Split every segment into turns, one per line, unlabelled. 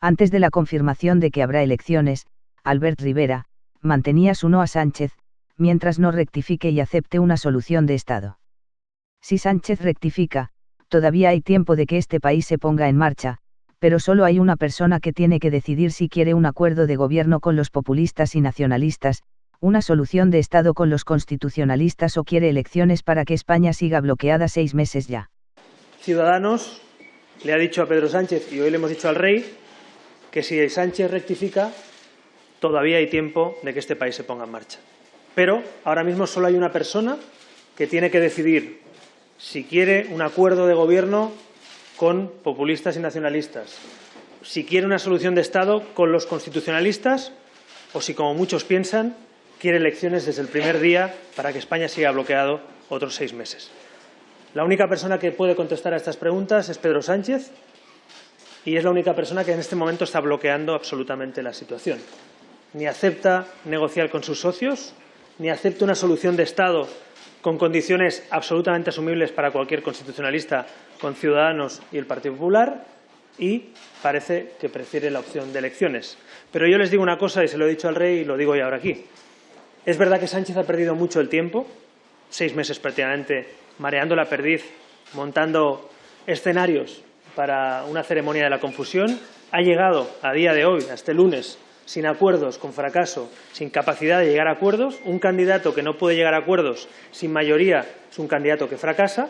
Antes de la confirmación de que habrá elecciones, Albert Rivera mantenía su no a Sánchez, mientras no rectifique y acepte una solución de Estado. Si Sánchez rectifica, todavía hay tiempo de que este país se ponga en marcha, pero solo hay una persona que tiene que decidir si quiere un acuerdo de gobierno con los populistas y nacionalistas, una solución de Estado con los constitucionalistas o quiere elecciones para que España siga bloqueada 6 meses ya.
Ciudadanos le ha dicho a Pedro Sánchez, y hoy le hemos dicho al rey, que si Sánchez rectifica, todavía hay tiempo de que este país se ponga en marcha. Pero ahora mismo solo hay una persona que tiene que decidir si quiere un acuerdo de gobierno con populistas y nacionalistas, si quiere una solución de Estado con los constitucionalistas o si, como muchos piensan, quiere elecciones desde el primer día para que España siga bloqueado otros 6 meses. La única persona que puede contestar a estas preguntas es Pedro Sánchez y es la única persona que en este momento está bloqueando absolutamente la situación. Ni acepta negociar con sus socios, ni acepta una solución de Estado con condiciones absolutamente asumibles para cualquier constitucionalista, con Ciudadanos y el Partido Popular, y parece que prefiere la opción de elecciones. Pero yo les digo una cosa, y se lo he dicho al rey y lo digo ya ahora aquí. Es verdad que Sánchez ha perdido mucho el tiempo, 6 meses prácticamente, mareando la perdiz, montando escenarios para una ceremonia de la confusión. Ha llegado a día de hoy, a este lunes, sin acuerdos, con fracaso, sin capacidad de llegar a acuerdos. Un candidato que no puede llegar a acuerdos sin mayoría es un candidato que fracasa,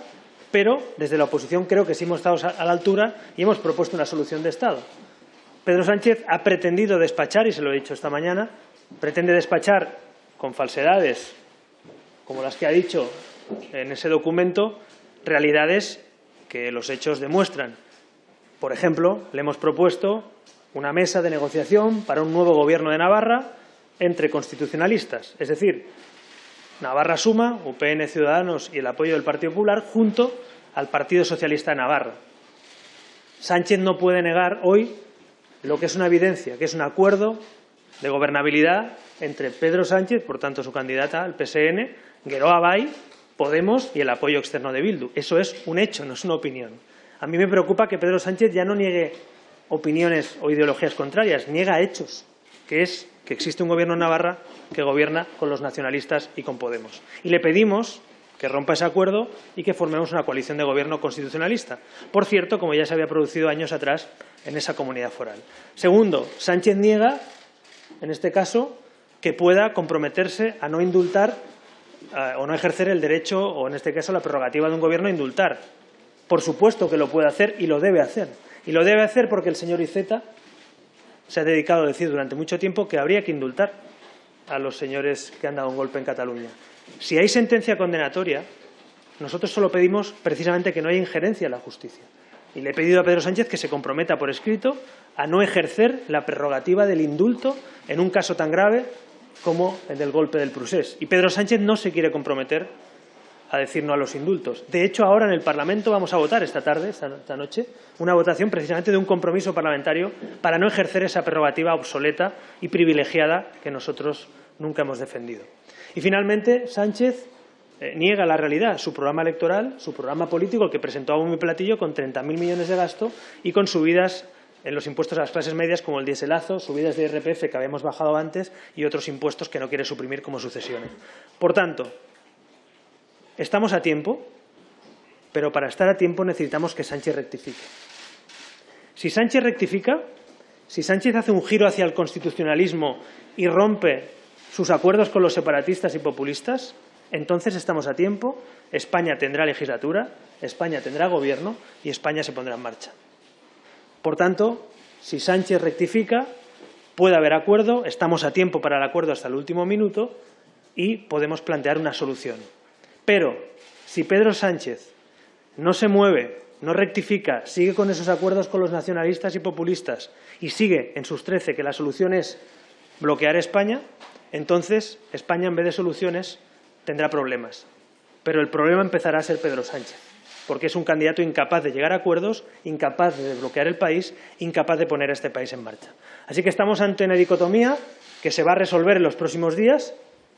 pero desde la oposición creo que sí hemos estado a la altura y hemos propuesto una solución de Estado. Pedro Sánchez ha pretendido despachar, y se lo he dicho esta mañana, pretende despachar con falsedades, como las que ha dicho en ese documento, realidades que los hechos demuestran. Por ejemplo, le hemos propuesto una mesa de negociación para un nuevo gobierno de Navarra entre constitucionalistas, es decir, Navarra Suma, UPN, Ciudadanos y el apoyo del Partido Popular junto al Partido Socialista de Navarra. Sánchez no puede negar hoy lo que es una evidencia, que es un acuerdo de gobernabilidad entre Pedro Sánchez, por tanto su candidata al PSN, Geroa Bai, Podemos y el apoyo externo de Bildu. Eso es un hecho, no es una opinión. A mí me preocupa que Pedro Sánchez ya no niegue opiniones o ideologías contrarias, niega hechos, que es que existe un gobierno en Navarra que gobierna con los nacionalistas y con Podemos. Y le pedimos que rompa ese acuerdo y que formemos una coalición de gobierno constitucionalista. Por cierto, como ya se había producido años atrás en esa comunidad foral. Segundo, Sánchez niega, en este caso, que pueda comprometerse a no indultar o no ejercer el derecho, o en este caso la prerrogativa de un gobierno a indultar. Por supuesto que lo puede hacer y lo debe hacer. Y lo debe hacer porque el señor Iceta se ha dedicado a decir durante mucho tiempo que habría que indultar a los señores que han dado un golpe en Cataluña. Si hay sentencia condenatoria, nosotros solo pedimos precisamente que no haya injerencia en la justicia. Y le he pedido a Pedro Sánchez que se comprometa por escrito a no ejercer la prerrogativa del indulto en un caso tan grave como el del golpe del Prusés. Y Pedro Sánchez no se quiere comprometer a decir no a los indultos. De hecho, ahora en el Parlamento vamos a votar esta tarde, esta noche, una votación precisamente de un compromiso parlamentario para no ejercer esa prerrogativa obsoleta y privilegiada que nosotros nunca hemos defendido. Y finalmente, Sánchez niega la realidad, su programa electoral, su programa político, el que presentó a bombo y platillo, con 30.000 millones de gasto y con subidas en los impuestos a las clases medias como el dieselazo, subidas de IRPF que habíamos bajado antes y otros impuestos que no quiere suprimir como sucesiones. Por tanto, estamos a tiempo, pero para estar a tiempo necesitamos que Sánchez rectifique. Si Sánchez rectifica, si Sánchez hace un giro hacia el constitucionalismo y rompe sus acuerdos con los separatistas y populistas, entonces estamos a tiempo, España tendrá legislatura, España tendrá gobierno y España se pondrá en marcha. Por tanto, si Sánchez rectifica, puede haber acuerdo, estamos a tiempo para el acuerdo hasta el último minuto y podemos plantear una solución. Pero si Pedro Sánchez no se mueve, no rectifica, sigue con esos acuerdos con los nacionalistas y populistas y sigue en sus 13 que la solución es bloquear España, entonces España en vez de soluciones tendrá problemas. Pero el problema empezará a ser Pedro Sánchez, porque es un candidato incapaz de llegar a acuerdos, incapaz de desbloquear el país, incapaz de poner a este país en marcha. Así que estamos ante una dicotomía que se va a resolver en los próximos días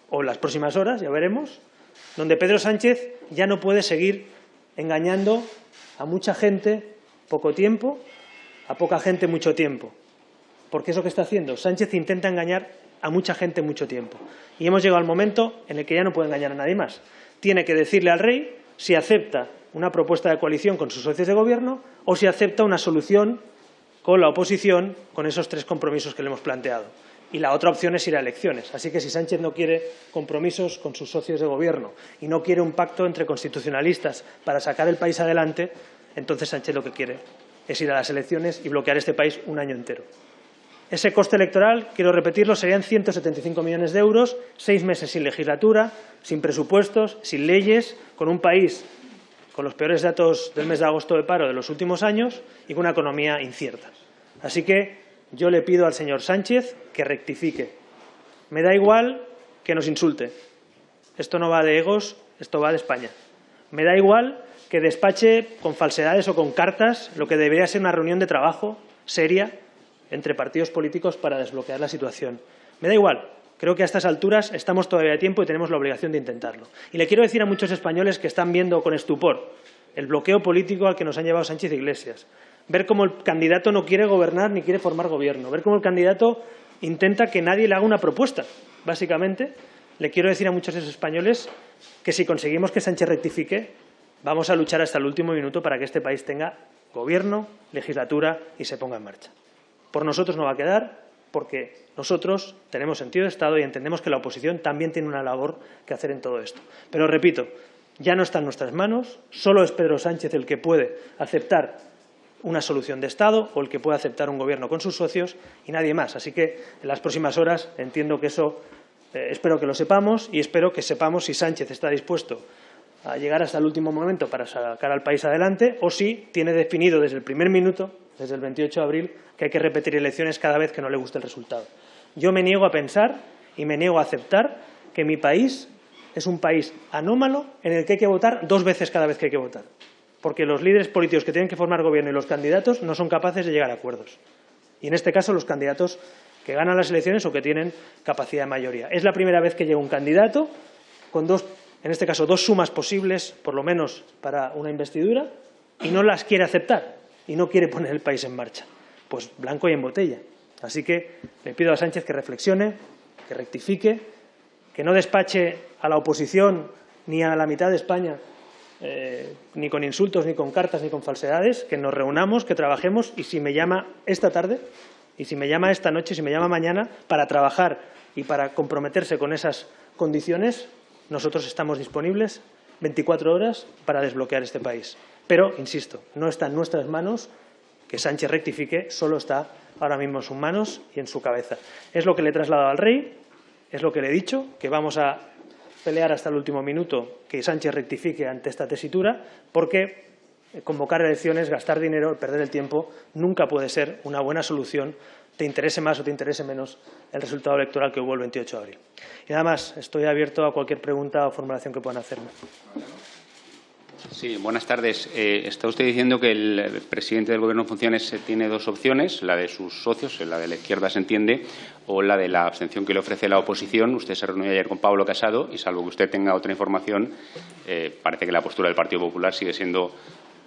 o en las próximas horas, ya veremos, donde Pedro Sánchez ya no puede seguir engañando a mucha gente poco tiempo, a poca gente mucho tiempo. porque es lo que está haciendo. Sánchez intenta engañar a mucha gente mucho tiempo. Y hemos llegado al momento en el que ya no puede engañar a nadie más. Tiene que decirle al rey si acepta una propuesta de coalición con sus socios de gobierno o si acepta una solución con la oposición, con esos 3 compromisos que le hemos planteado. Y la otra opción es ir a elecciones. Así que si Sánchez no quiere compromisos con sus socios de gobierno y no quiere un pacto entre constitucionalistas para sacar el país adelante, entonces Sánchez lo que quiere es ir a las elecciones y bloquear este país un año entero. Ese coste electoral, quiero repetirlo, serían 175 millones de euros, 6 meses sin legislatura, sin presupuestos, sin leyes, con un país con los peores datos del mes de agosto de paro de los últimos años y con una economía incierta. Así que yo le pido al señor Sánchez que rectifique. Me da igual que nos insulte. Esto no va de egos, esto va de España. Me da igual que despache con falsedades o con cartas lo que debería ser una reunión de trabajo seria entre partidos políticos para desbloquear la situación. Me da igual. Creo que a estas alturas estamos todavía a tiempo y tenemos la obligación de intentarlo. Y le quiero decir a muchos españoles que están viendo con estupor el bloqueo político al que nos han llevado Sánchez e Iglesias. Ver cómo el candidato no quiere gobernar ni quiere formar gobierno. Ver cómo el candidato intenta que nadie le haga una propuesta. Básicamente, le quiero decir a muchos de esos españoles que si conseguimos que Sánchez rectifique, vamos a luchar hasta el último minuto para que este país tenga gobierno, legislatura y se ponga en marcha. Por nosotros no va a quedar, porque nosotros tenemos sentido de Estado y entendemos que la oposición también tiene una labor que hacer en todo esto. Pero repito, ya no está en nuestras manos, solo es Pedro Sánchez el que puede aceptar una solución de Estado o el que puede aceptar un gobierno con sus socios y nadie más. Así que en las próximas horas entiendo que eso, espero que lo sepamos y espero que sepamos si Sánchez está dispuesto a llegar hasta el último momento para sacar al país adelante o si tiene definido desde el primer minuto, desde el 28 de abril, que hay que repetir elecciones cada vez que no le guste el resultado. Yo me niego a pensar y me niego a aceptar que mi país es un país anómalo en el que hay que votar 2 veces cada vez que hay que votar, porque los líderes políticos que tienen que formar gobierno y los candidatos no son capaces de llegar a acuerdos. Y en este caso los candidatos que ganan las elecciones o que tienen capacidad de mayoría. Es la primera vez que llega un candidato con en este caso, 2 sumas posibles, por lo menos para una investidura, y no las quiere aceptar y no quiere poner el país en marcha. Pues blanco y en botella. Así que le pido a Sánchez que reflexione, que rectifique, que no despache a la oposición ni a la mitad de España ni con insultos, ni con cartas, ni con falsedades, que nos reunamos, que trabajemos y si me llama esta tarde, y si me llama esta noche, si me llama mañana, para trabajar y para comprometerse con esas condiciones, nosotros estamos disponibles 24 horas para desbloquear este país. Pero, insisto, no está en nuestras manos que Sánchez rectifique, solo está ahora mismo en sus manos y en su cabeza. Es lo que le he trasladado al rey, es lo que le he dicho, que vamos a pelear hasta el último minuto que Sánchez rectifique ante esta tesitura, porque convocar elecciones, gastar dinero, perder el tiempo, nunca puede ser una buena solución, te interese más o te interese menos el resultado electoral que hubo el 28 de abril. Y nada más, estoy abierto a cualquier pregunta o formulación que puedan hacerme.
Sí, buenas tardes. Está usted diciendo que el presidente del Gobierno en funciones tiene 2 opciones, la de sus socios, la de la izquierda se entiende, o la de la abstención que le ofrece la oposición. Usted se reunió ayer con Pablo Casado y, salvo que usted tenga otra información, parece que la postura del Partido Popular sigue siendo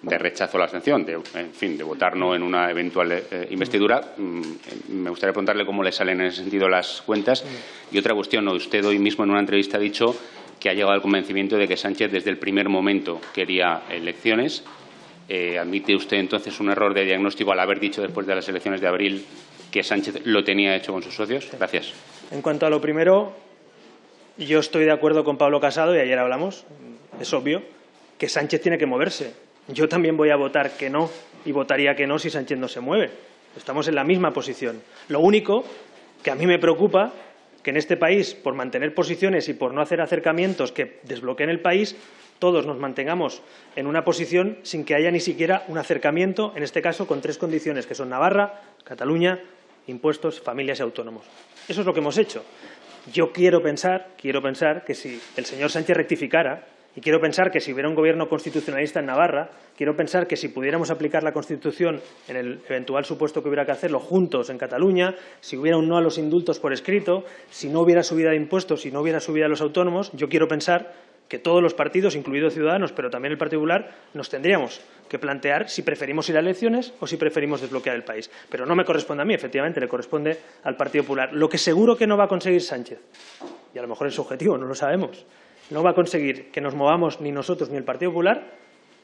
de rechazo a la abstención, de votar no en una eventual investidura. Me gustaría preguntarle cómo le salen en ese sentido las cuentas. Y otra cuestión, usted hoy mismo en una entrevista ha dicho que ha llegado al convencimiento de que Sánchez desde el primer momento quería elecciones. ¿Admite usted entonces un error de diagnóstico al haber dicho después de las elecciones de abril que Sánchez lo tenía hecho con sus socios? Gracias.
En cuanto a lo primero, yo estoy de acuerdo con Pablo Casado, y ayer hablamos, es obvio, que Sánchez tiene que moverse. Yo también voy a votar que no y votaría que no si Sánchez no se mueve. Estamos en la misma posición. Lo único que a mí me preocupa que en este país, por mantener posiciones y por no hacer acercamientos que desbloqueen el país, todos nos mantengamos en una posición sin que haya ni siquiera un acercamiento, en este caso con 3 condiciones, que son Navarra, Cataluña, impuestos, familias y autónomos. Eso es lo que hemos hecho. Yo quiero pensar que si el señor Sánchez rectificara, y quiero pensar que si hubiera un gobierno constitucionalista en Navarra, quiero pensar que si pudiéramos aplicar la Constitución en el eventual supuesto que hubiera que hacerlo juntos en Cataluña, si hubiera un no a los indultos por escrito, si no hubiera subida de impuestos, si no hubiera subida a los autónomos, yo quiero pensar que todos los partidos, incluidos Ciudadanos, pero también el Partido Popular, nos tendríamos que plantear si preferimos ir a elecciones o si preferimos desbloquear el país. Pero no me corresponde a mí, efectivamente, le corresponde al Partido Popular. Lo que seguro que no va a conseguir Sánchez, y a lo mejor es su objetivo, no lo sabemos, no va a conseguir que nos movamos ni nosotros ni el Partido Popular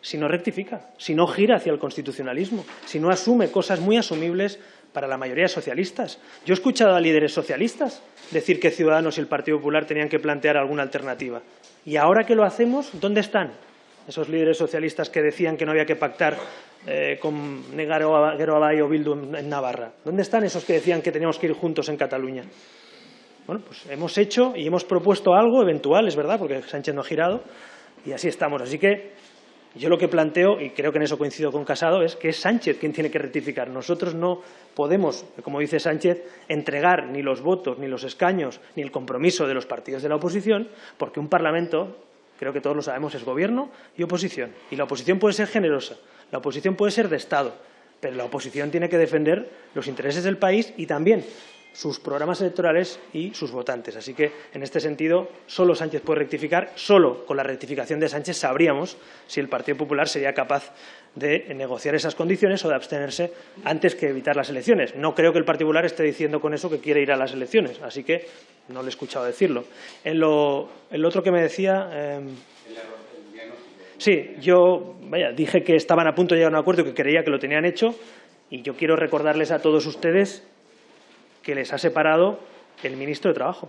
si no rectifica, si no gira hacia el constitucionalismo, si no asume cosas muy asumibles para la mayoría de socialistas. Yo he escuchado a líderes socialistas decir que Ciudadanos y el Partido Popular tenían que plantear alguna alternativa. Y ahora que lo hacemos, ¿dónde están esos líderes socialistas que decían que no había que pactar con Gero Abay o Bildu en Navarra? ¿Dónde están esos que decían que teníamos que ir juntos en Cataluña? Bueno, pues hemos hecho y hemos propuesto algo eventual, es verdad, porque Sánchez no ha girado, y así estamos. Así que yo lo que planteo, y creo que en eso coincido con Casado, es que es Sánchez quien tiene que rectificar. Nosotros no podemos, como dice Sánchez, entregar ni los votos, ni los escaños, ni el compromiso de los partidos de la oposición, porque un Parlamento, creo que todos lo sabemos, es gobierno y oposición. Y la oposición puede ser generosa, la oposición puede ser de Estado, pero la oposición tiene que defender los intereses del país y también sus programas electorales y sus votantes. Así que, en este sentido, solo Sánchez puede rectificar. Solo con la rectificación de Sánchez sabríamos si el Partido Popular sería capaz de negociar esas condiciones o de abstenerse antes que evitar las elecciones. No creo que el Partido Popular esté diciendo con eso que quiere ir a las elecciones, así que no le he escuchado decirlo. El otro que me decía... Sí, yo dije que estaban a punto de llegar a un acuerdo y que creía que lo tenían hecho, y yo quiero recordarles a todos ustedes que les ha separado el ministro de Trabajo.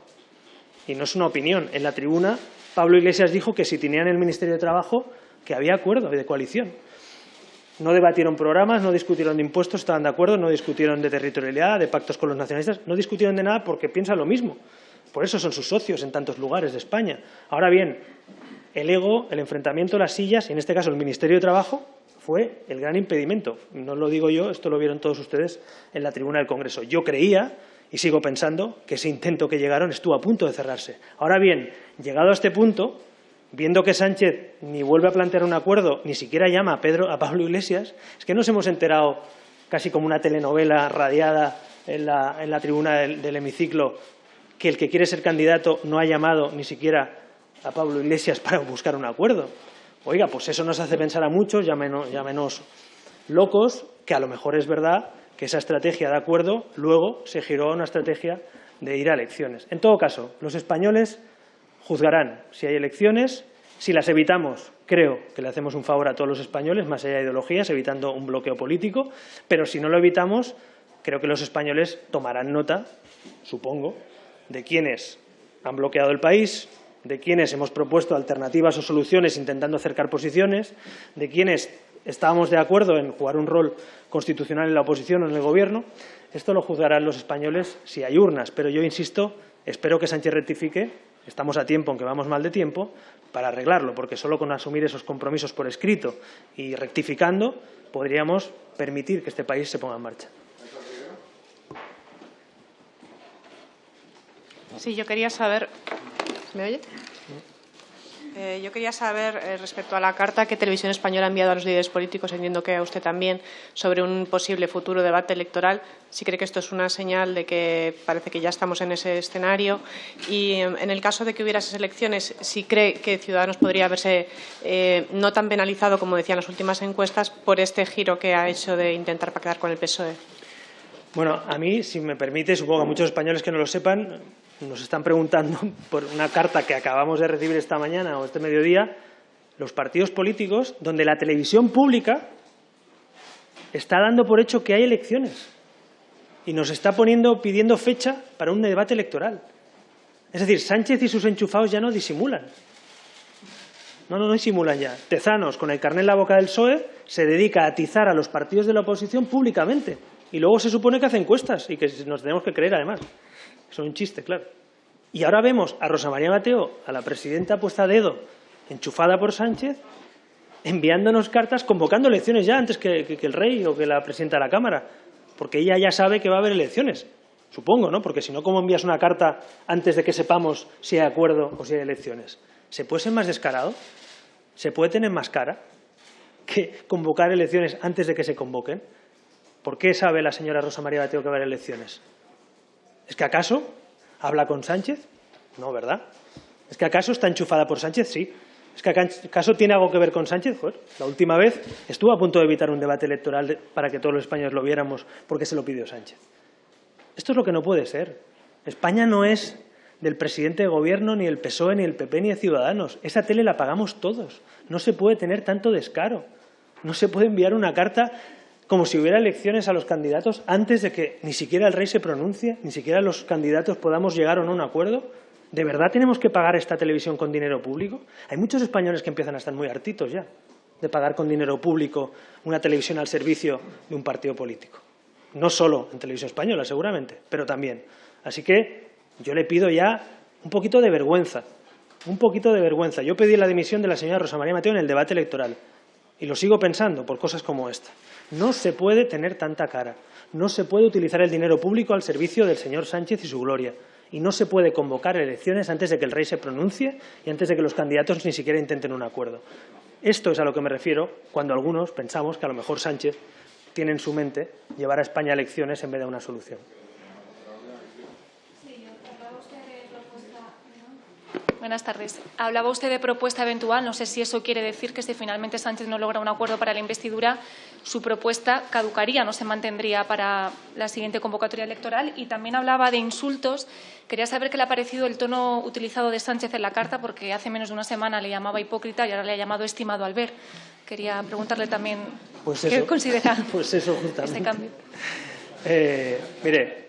Y no es una opinión. En la tribuna, Pablo Iglesias dijo que si tenían el Ministerio de Trabajo, que había acuerdo de coalición. No debatieron programas, no discutieron de impuestos, estaban de acuerdo, no discutieron de territorialidad, de pactos con los nacionalistas, no discutieron de nada porque piensan lo mismo. Por eso son sus socios en tantos lugares de España. Ahora bien, el ego, el enfrentamiento, las sillas, y en este caso el Ministerio de Trabajo, fue el gran impedimento. No lo digo yo, esto lo vieron todos ustedes en la tribuna del Congreso. Yo creía, y sigo pensando, que ese intento que llegaron estuvo a punto de cerrarse. Ahora bien, llegado a este punto, viendo que Sánchez ni vuelve a plantear un acuerdo, ni siquiera llama a Pablo Iglesias, es que nos hemos enterado casi como una telenovela radiada en la tribuna del hemiciclo, que el que quiere ser candidato no ha llamado ni siquiera a Pablo Iglesias para buscar un acuerdo. Oiga, pues eso nos hace pensar a muchos, ya menos locos, que a lo mejor es verdad que esa estrategia de acuerdo luego se giró a una estrategia de ir a elecciones. En todo caso, los españoles juzgarán si hay elecciones. Si las evitamos, creo que le hacemos un favor a todos los españoles, más allá de ideologías, evitando un bloqueo político. Pero si no lo evitamos, creo que los españoles tomarán nota, supongo, de quienes han bloqueado el país, de quienes hemos propuesto alternativas o soluciones intentando acercar posiciones, de quienes estábamos de acuerdo en jugar un rol constitucional en la oposición o en el Gobierno. Esto lo juzgarán los españoles si hay urnas, pero yo insisto, espero que Sánchez rectifique, estamos a tiempo, aunque vamos mal de tiempo, para arreglarlo, porque solo con asumir esos compromisos por escrito y rectificando podríamos permitir que este país se ponga en marcha.
Sí, yo quería saber... ¿Me oye? Yo quería saber, respecto a la carta que Televisión Española ha enviado a los líderes políticos, entiendo que a usted también, sobre un posible futuro debate electoral, si cree que esto es una señal de que parece que ya estamos en ese escenario. Y en el caso de que hubiera esas elecciones, si cree que Ciudadanos podría verse no tan penalizado, como decían las últimas encuestas, por este giro que ha hecho de intentar pactar con el PSOE.
Bueno, a mí, si me permite, supongo que a muchos españoles que no lo sepan, nos están preguntando por una carta que acabamos de recibir esta mañana o este mediodía, los partidos políticos, donde la televisión pública está dando por hecho que hay elecciones y nos está pidiendo fecha para un debate electoral. Es decir, Sánchez y sus enchufados ya no disimulan. No disimulan ya. Tezanos, con el carné en la boca del PSOE, se dedica a atizar a los partidos de la oposición públicamente. Y luego se supone que hace encuestas y que nos tenemos que creer, además. Son un chiste, claro. Y ahora vemos a Rosa María Mateo, a la presidenta puesta a dedo, enchufada por Sánchez, enviándonos cartas convocando elecciones ya antes que el rey o que la presidenta de la Cámara, porque ella ya sabe que va a haber elecciones. Supongo, ¿no? Porque si no, ¿cómo envías una carta antes de que sepamos si hay acuerdo o si hay elecciones? ¿Se puede ser más descarado? ¿Se puede tener más cara que convocar elecciones antes de que se convoquen? ¿Por qué sabe la señora Rosa María Mateo que va a haber elecciones? ¿Es que acaso habla con Sánchez? No, ¿verdad? ¿Es que acaso está enchufada por Sánchez? Sí. ¿Es que acaso tiene algo que ver con Sánchez? Joder, la última vez estuvo a punto de evitar un debate electoral para que todos los españoles lo viéramos porque se lo pidió Sánchez. Esto es lo que no puede ser. España no es del presidente de gobierno, ni el PSOE, ni el PP, ni de Ciudadanos. Esa tele la pagamos todos. No se puede tener tanto descaro. No se puede enviar una carta como si hubiera elecciones a los candidatos antes de que ni siquiera el rey se pronuncie, ni siquiera los candidatos podamos llegar o no a un acuerdo. ¿De verdad tenemos que pagar esta televisión con dinero público? Hay muchos españoles que empiezan a estar muy hartitos ya de pagar con dinero público una televisión al servicio de un partido político. No solo en Televisión Española, seguramente, pero también. Así que yo le pido ya un poquito de vergüenza, un poquito de vergüenza. Yo pedí la dimisión de la señora Rosa María Mateo en el debate electoral y lo sigo pensando por cosas como esta. No se puede tener tanta cara, no se puede utilizar el dinero público al servicio del señor Sánchez y su gloria. Y no se puede convocar elecciones antes de que el rey se pronuncie y antes de que los candidatos ni siquiera intenten un acuerdo. Esto es a lo que me refiero cuando algunos pensamos que a lo mejor Sánchez tiene en su mente llevar a España a elecciones en vez de a una solución.
Buenas tardes. Hablaba usted de propuesta eventual. No sé si eso quiere decir que si finalmente Sánchez no logra un acuerdo para la investidura, su propuesta caducaría, no se mantendría para la siguiente convocatoria electoral. Y también hablaba de insultos. Quería saber qué le ha parecido el tono utilizado de Sánchez en la carta, porque hace menos de una semana le llamaba hipócrita y ahora le ha llamado estimado al ver. Quería preguntarle también qué considera este cambio.
Mire,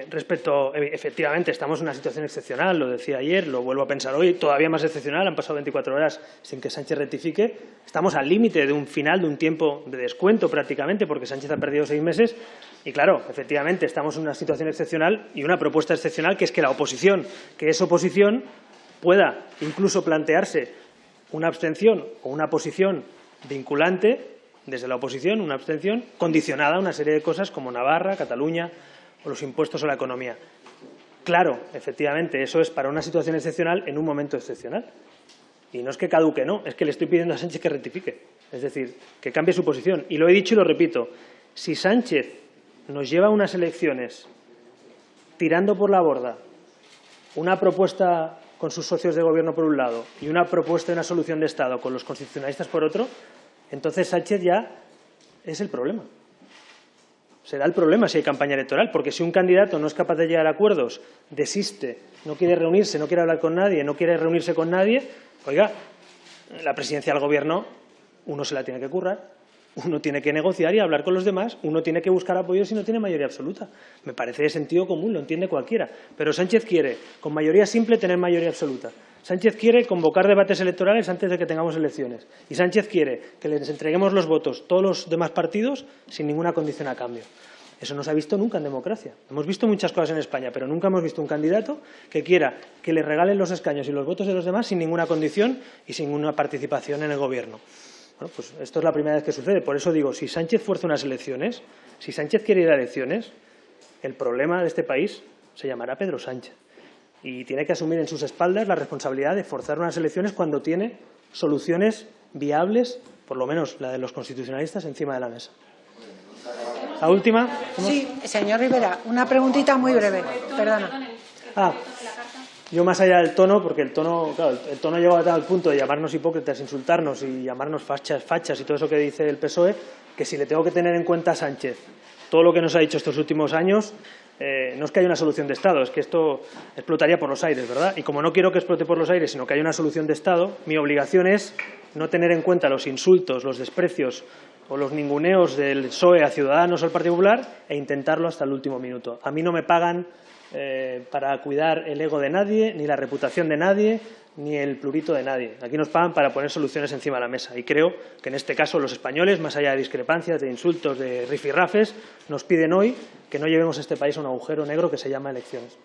respecto, efectivamente, estamos en una situación excepcional, lo decía ayer, lo vuelvo a pensar hoy, todavía más excepcional, han pasado 24 horas sin que Sánchez rectifique, estamos al límite de un final, de un tiempo de descuento prácticamente, porque Sánchez ha perdido 6 meses y claro, efectivamente, estamos en una situación excepcional y una propuesta excepcional que es que la oposición, que es oposición, pueda incluso plantearse una abstención o una posición vinculante desde la oposición, una abstención condicionada a una serie de cosas como Navarra, Cataluña o los impuestos o la economía. Claro, efectivamente, eso es para una situación excepcional en un momento excepcional. Y no es que caduque, no, es que le estoy pidiendo a Sánchez que rectifique. Es decir, que cambie su posición. Y lo he dicho y lo repito. Si Sánchez nos lleva a unas elecciones tirando por la borda una propuesta con sus socios de gobierno por un lado y una propuesta de una solución de Estado con los constitucionalistas por otro, entonces Sánchez ya es el problema. Será el problema si hay campaña electoral, porque si un candidato no es capaz de llegar a acuerdos, desiste, no quiere reunirse, no quiere hablar con nadie, no quiere reunirse con nadie, oiga, la presidencia del gobierno uno se la tiene que currar, uno tiene que negociar y hablar con los demás, uno tiene que buscar apoyo si no tiene mayoría absoluta. Me parece de sentido común, lo entiende cualquiera. Pero Sánchez quiere, con mayoría simple, tener mayoría absoluta. Sánchez quiere convocar debates electorales antes de que tengamos elecciones. Y Sánchez quiere que les entreguemos los votos todos los demás partidos sin ninguna condición a cambio. Eso no se ha visto nunca en democracia. Hemos visto muchas cosas en España, pero nunca hemos visto un candidato que quiera que le regalen los escaños y los votos de los demás sin ninguna condición y sin ninguna participación en el gobierno. Bueno, pues esto es la primera vez que sucede. Por eso digo, si Sánchez fuerza unas elecciones, si Sánchez quiere ir a elecciones, el problema de este país se llamará Pedro Sánchez. Y tiene que asumir en sus espaldas la responsabilidad de forzar unas elecciones cuando tiene soluciones viables, por lo menos la de los constitucionalistas, encima de la mesa. La última.
Sí, señor Rivera, una preguntita muy breve. Perdona.
Yo más allá del tono, porque el tono, claro, el tono llegó a tal punto de llamarnos hipócritas, insultarnos y llamarnos fachas y todo eso que dice el PSOE, que si le tengo que tener en cuenta a Sánchez todo lo que nos ha dicho estos últimos años, no es que haya una solución de Estado, es que esto explotaría por los aires, ¿verdad? Y como no quiero que explote por los aires, sino que haya una solución de Estado, mi obligación es no tener en cuenta los insultos, los desprecios o los ninguneos del PSOE a Ciudadanos o al Partido Popular e intentarlo hasta el último minuto. A mí no me pagan para cuidar el ego de nadie, ni la reputación de nadie, ni el plurito de nadie. Aquí nos pagan para poner soluciones encima de la mesa. Y creo que en este caso los españoles, más allá de discrepancias, de insultos, de rifirrafes, nos piden hoy que no llevemos a este país a un agujero negro que se llama elecciones.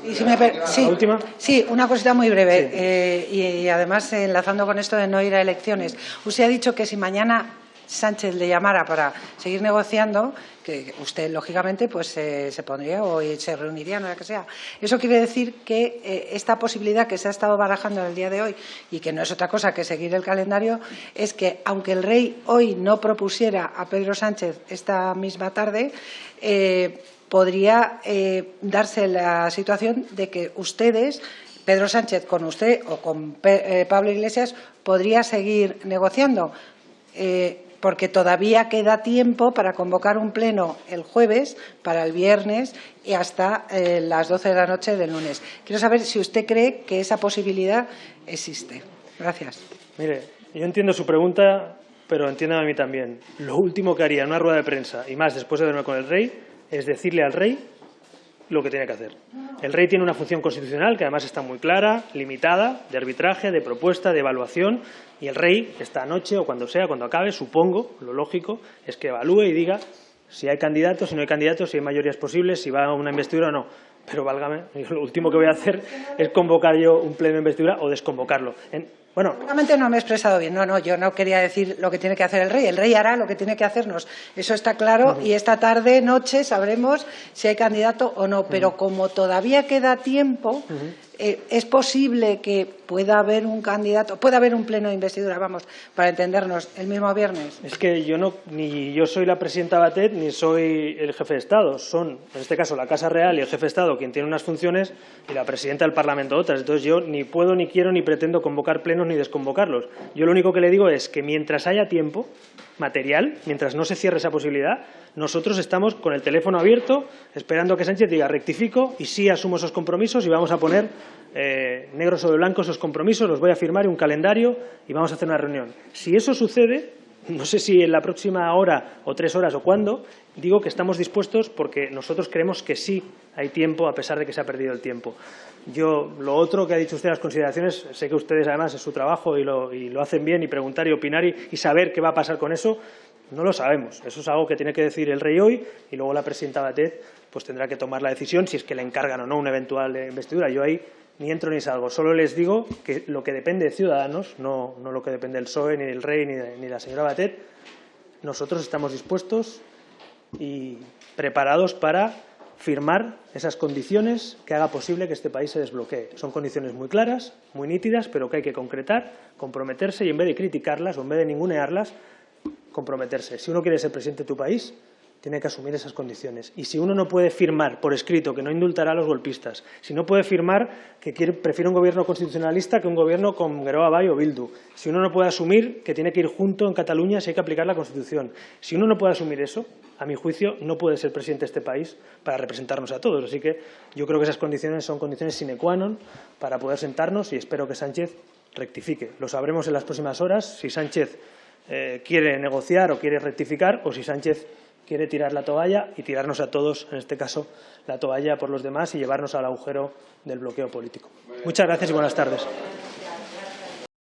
Y si ¿La última? Sí, una cosita muy breve. Sí. Y además, enlazando con esto de no ir a elecciones, usted ha dicho que si mañana Sánchez le llamara para seguir negociando, que usted, lógicamente, pues se pondría o se reuniría, no la que sea. Eso quiere decir que esta posibilidad que se ha estado barajando en el día de hoy y que no es otra cosa que seguir el calendario, es que, aunque el rey hoy no propusiera a Pedro Sánchez esta misma tarde, podría darse la situación de que ustedes Pedro Sánchez con usted o con Pablo Iglesias podría seguir negociando, porque todavía queda tiempo para convocar un pleno el jueves, para el viernes y hasta las 12 de la noche del lunes. Quiero saber si usted cree que esa posibilidad existe. Gracias.
Mire, yo entiendo su pregunta, pero entiéndame a mí también. Lo último que haría en una rueda de prensa, y más después de verme con el rey, es decirle al rey lo que tiene que hacer. El rey tiene una función constitucional que además está muy clara, limitada, de arbitraje, de propuesta, de evaluación, y el rey, esta noche o cuando sea, cuando acabe, supongo, lo lógico, es que evalúe y diga si hay candidatos, si no hay candidatos, si hay mayorías posibles, si va a una investidura o no. Pero válgame, lo último que voy a hacer es convocar yo un pleno de investidura o desconvocarlo. Bueno,
seguramente no me he expresado bien. No, yo no quería decir lo que tiene que hacer el rey. El rey hará lo que tiene que hacernos. Eso está claro y esta tarde, noche, sabremos si hay candidato o no. Pero como todavía queda tiempo, es posible que pueda haber un candidato, pueda haber un pleno de investidura, vamos, para entendernos, el mismo viernes.
Es que ni yo soy la presidenta Batet ni soy el jefe de Estado. Son, en este caso, la Casa Real y el jefe de Estado quien tiene unas funciones y la presidenta del Parlamento otras. Entonces yo ni puedo, ni quiero, ni pretendo convocar plenos ni desconvocarlos. Yo lo único que le digo es que mientras haya tiempo material, mientras no se cierre esa posibilidad, nosotros estamos con el teléfono abierto esperando a que Sánchez diga rectifico y sí asumo esos compromisos y vamos a poner negro sobre blanco esos compromisos, los voy a firmar en un calendario y vamos a hacer una reunión. Si eso sucede, no sé si en la próxima hora o 3 horas o cuándo, digo que estamos dispuestos porque nosotros creemos que sí hay tiempo a pesar de que se ha perdido el tiempo. Yo, lo otro que ha dicho usted, las consideraciones, sé que ustedes además es su trabajo y lo hacen bien y preguntar y opinar y saber qué va a pasar con eso, no lo sabemos. Eso es algo que tiene que decir el rey hoy y luego la presidenta Batet pues tendrá que tomar la decisión si es que le encargan o no una eventual investidura. Yo ahí ni entro ni salgo. Solo les digo que lo que depende de Ciudadanos, no lo que depende del PSOE, ni del rey, ni de la señora Batet, nosotros estamos dispuestos y preparados para firmar esas condiciones que haga posible que este país se desbloquee. Son condiciones muy claras, muy nítidas, pero que hay que concretar, comprometerse y en vez de criticarlas o en vez de ningunearlas, comprometerse. Si uno quiere ser presidente de tu país, tiene que asumir esas condiciones. Y si uno no puede firmar por escrito que no indultará a los golpistas, si no puede firmar que prefiere un gobierno constitucionalista que un gobierno con Geroa Bai o Bildu, si uno no puede asumir que tiene que ir junto en Cataluña si hay que aplicar la Constitución, si uno no puede asumir eso, a mi juicio, no puede ser presidente de este país para representarnos a todos. Así que yo creo que esas condiciones son condiciones sine qua non para poder sentarnos y espero que Sánchez rectifique. Lo sabremos en las próximas horas si Sánchez quiere negociar o quiere rectificar o si Sánchez quiere tirar la toalla y tirarnos a todos, en este caso, la toalla por los demás y llevarnos al agujero del bloqueo político. Muchas gracias y buenas tardes.